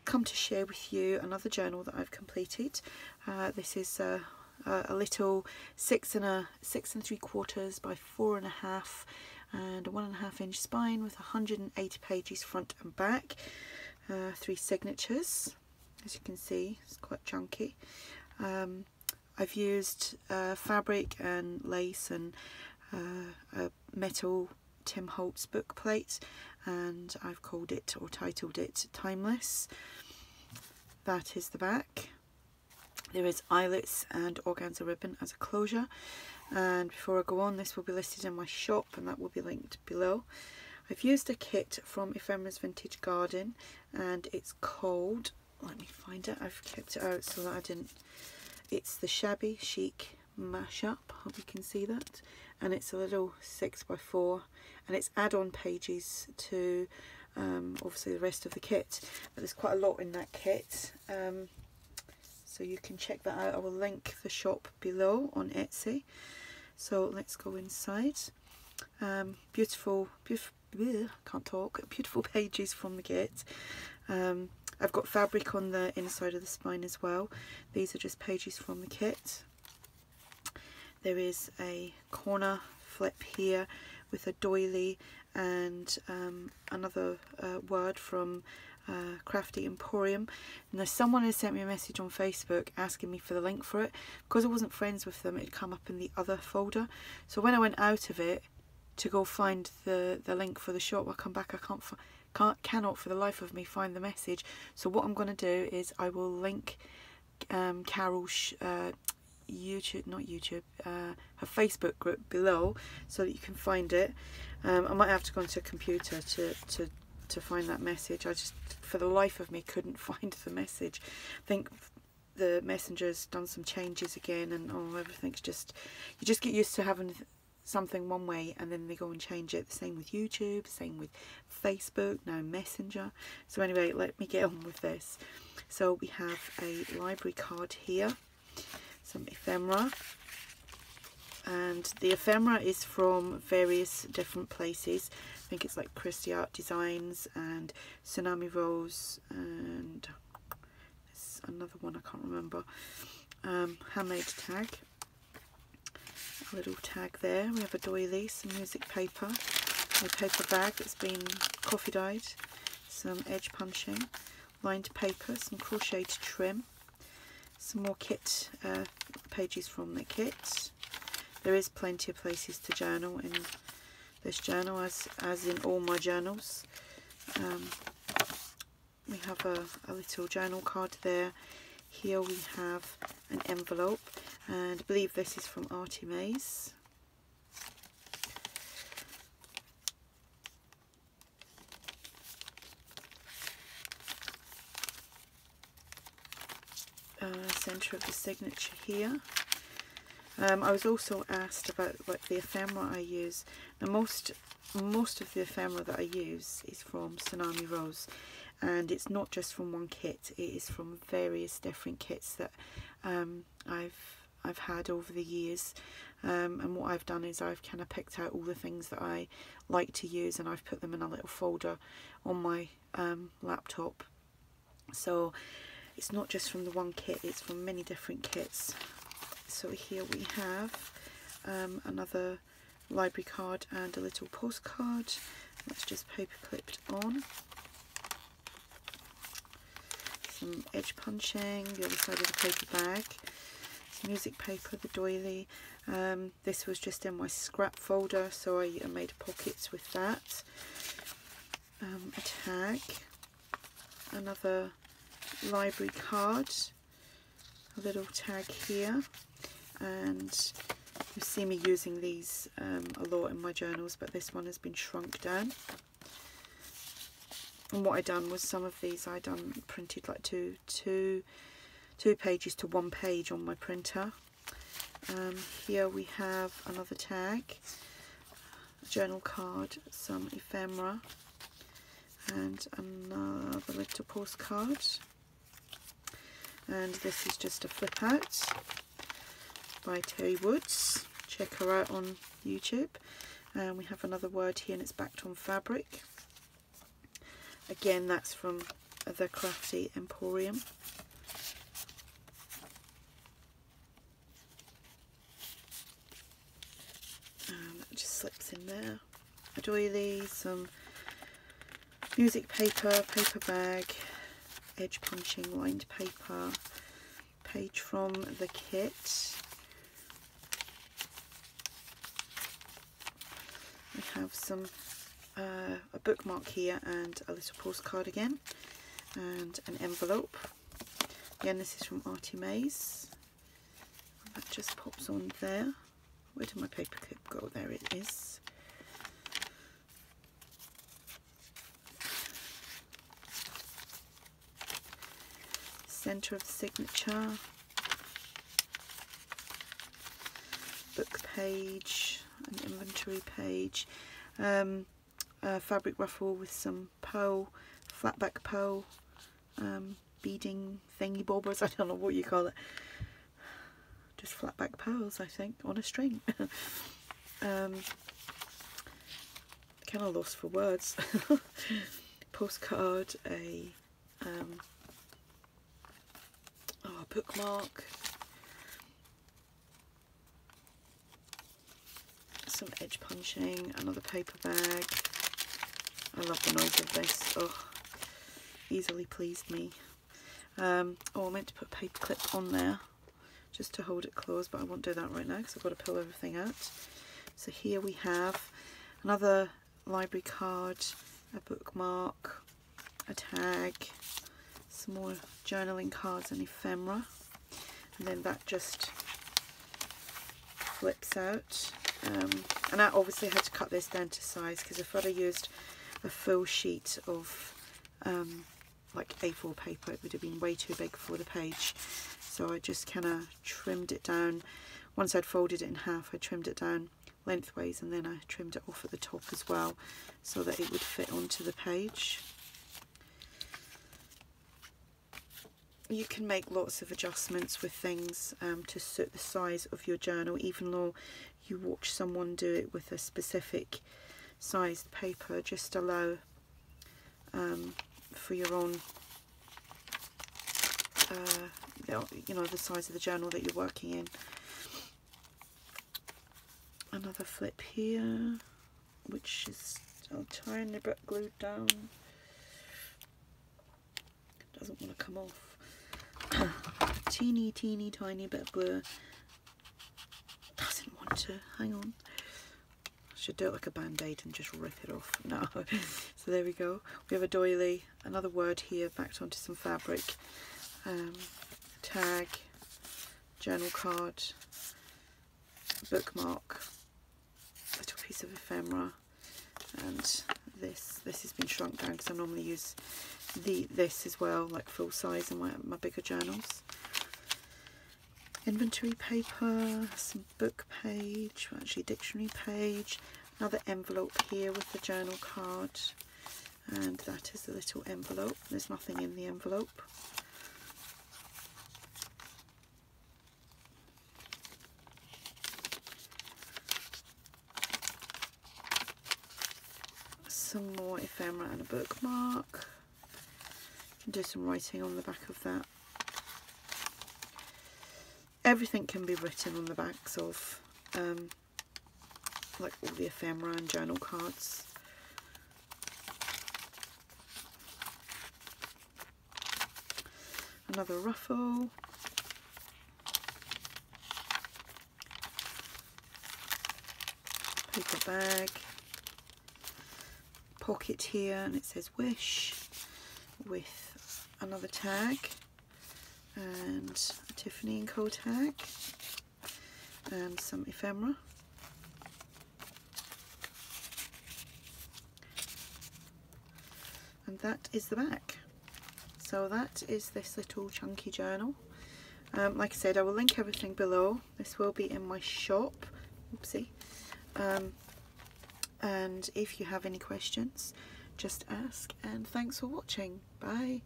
Come to share with you another journal that I've completed. This is a little 6 3/4 by 4.5 and a 1.5 inch spine with 180 pages front and back, 3 signatures. As you can see, it's quite chunky. I've used fabric and lace and a metal Tim Holtz book plate, and I've called it or titled it Timeless. That is the back. There is eyelets and organza ribbon as a closure, and before I go on, this will be listed in my shop and that will be linked below. I've used a kit from Ephemera's Vintage Garden and it's called, let me find it, I've kept it out so that I didn't, it's the Shabby Chic Mashup, hope you can see that, and it's a little 6x4 and it's add-on pages to obviously the rest of the kit, but there's quite a lot in that kit, so you can check that out. I will link the shop below on Etsy. So let's go inside. Beautiful can't talk, beautiful pages from the kit. I've got fabric on the inside of the spine as well. These are just pages from the kit. There is a corner flip here with a doily and another word from Crafty Emporium. Now someone has sent me a message on Facebook asking me for the link for it. Because I wasn't friends with them, it'd come up in the other folder. So when I went out of it to go find the link for the shop, I come back, I cannot for the life of me find the message. So what I'm going to do is I will link Carol's her Facebook group below so that you can find it. I might have to go into a computer to find that message. I just, for the life of me, couldn't find the message. I think the messenger's done some changes again, and everything's just, you just get used to having something one way and then they go and change it. The same with YouTube, same with Facebook, now Messenger. So anyway, let me get on with this. So we have a library card here, some ephemera, and the ephemera is from various different places. I think it's like Christie Art Designs and Tsunami Rose, and there's another one I can't remember. Handmade tag, a little tag there. We have a doily, some music paper, a paper bag that's been coffee dyed, some edge punching, lined paper, some crocheted trim, some more kit pages from the kit. There is plenty of places to journal in this journal, as in all my journals. We have a little journal card there. Here we have an envelope, and I believe this is from Artie Mays. Centre of the signature here. I was also asked about like the ephemera I use. Now most of the ephemera that I use is from Tsunami Rose, and it's not just from one kit, it is from various different kits that I've had over the years, and what I've done is I've kind of picked out all the things that I like to use and I've put them in a little folder on my laptop. So it's not just from the one kit, it's from many different kits. So here we have another library card and a little postcard. That's just paper clipped on. Some edge punching, the other side of the paper bag. Some music paper, the doily. This was just in my scrap folder, so I made pockets with that. A tag, another library card, a little tag here, and you see me using these a lot in my journals, but this one has been shrunk down. And what I done was some of these I printed like two pages to 1 page on my printer. Here we have another tag, a journal card, some ephemera, and another little postcard. And this is just a flip out by Terry Woods. Check her out on YouTube. And we have another word here, and it's backed on fabric. Again, that's from the Crafty Emporium. And that just slips in there. A doily, some music paper, paper bag, edge punching lined paper, page from the kit. We have some a bookmark here and a little postcard again, and an envelope. Again, this is from Artie Mays. That just pops on there. Where did my paper clip go? There it is. Centre of the signature. Book page, an inventory page. A fabric ruffle with some pearl, flatback pearl, beading thingy bobbers. I don't know what you call it. Just flatback pearls, I think, on a string. Kind of lost for words. Postcard, a bookmark, some edge punching, another paper bag. I love the noise of this. Oh, easily pleased me. Oh, I meant to put a paper clip on there just to hold it closed, but I won't do that right now because I've got to pull everything out. So here we have another library card, a bookmark, a tag, some more journaling cards and ephemera, and then that just flips out. And I obviously had to cut this down to size because if I'd have used a full sheet of like A4 paper, it would have been way too big for the page. So I just kind of trimmed it down. Once I'd folded it in half, I trimmed it down lengthways, and then I trimmed it off at the top as well so that it would fit onto the page. You can make lots of adjustments with things to suit the size of your journal, even though you watch someone do it with a specific sized paper. Just allow for your own you know, the size of the journal that you're working in. Another flip here, which is a tiny bit glued down. Doesn't want to come off. Teeny tiny bit of glue. Doesn't want to. Hang on. I should do it like a band-aid and just rip it off. No. So there we go. We have a doily, another word here backed onto some fabric, tag, journal card, bookmark, little piece of ephemera, and this has been shrunk down because I normally use this as well, like full size in my bigger journals. Inventory paper, some book page, actually dictionary page, another envelope here with the journal card, and that is the little envelope. There's nothing in the envelope. Some more ephemera and a bookmark. You can do some writing on the back of that. Everything can be written on the backs of like all the ephemera and journal cards. Another ruffle. Paper bag. Pocket here, and it says Wish with another tag and a Tiffany & Co tag and some ephemera. And that is the back. So that is this little chunky journal. Like I said, I will link everything below. This will be in my shop. Oopsie. And if you have any questions, just ask, and thanks for watching. Bye.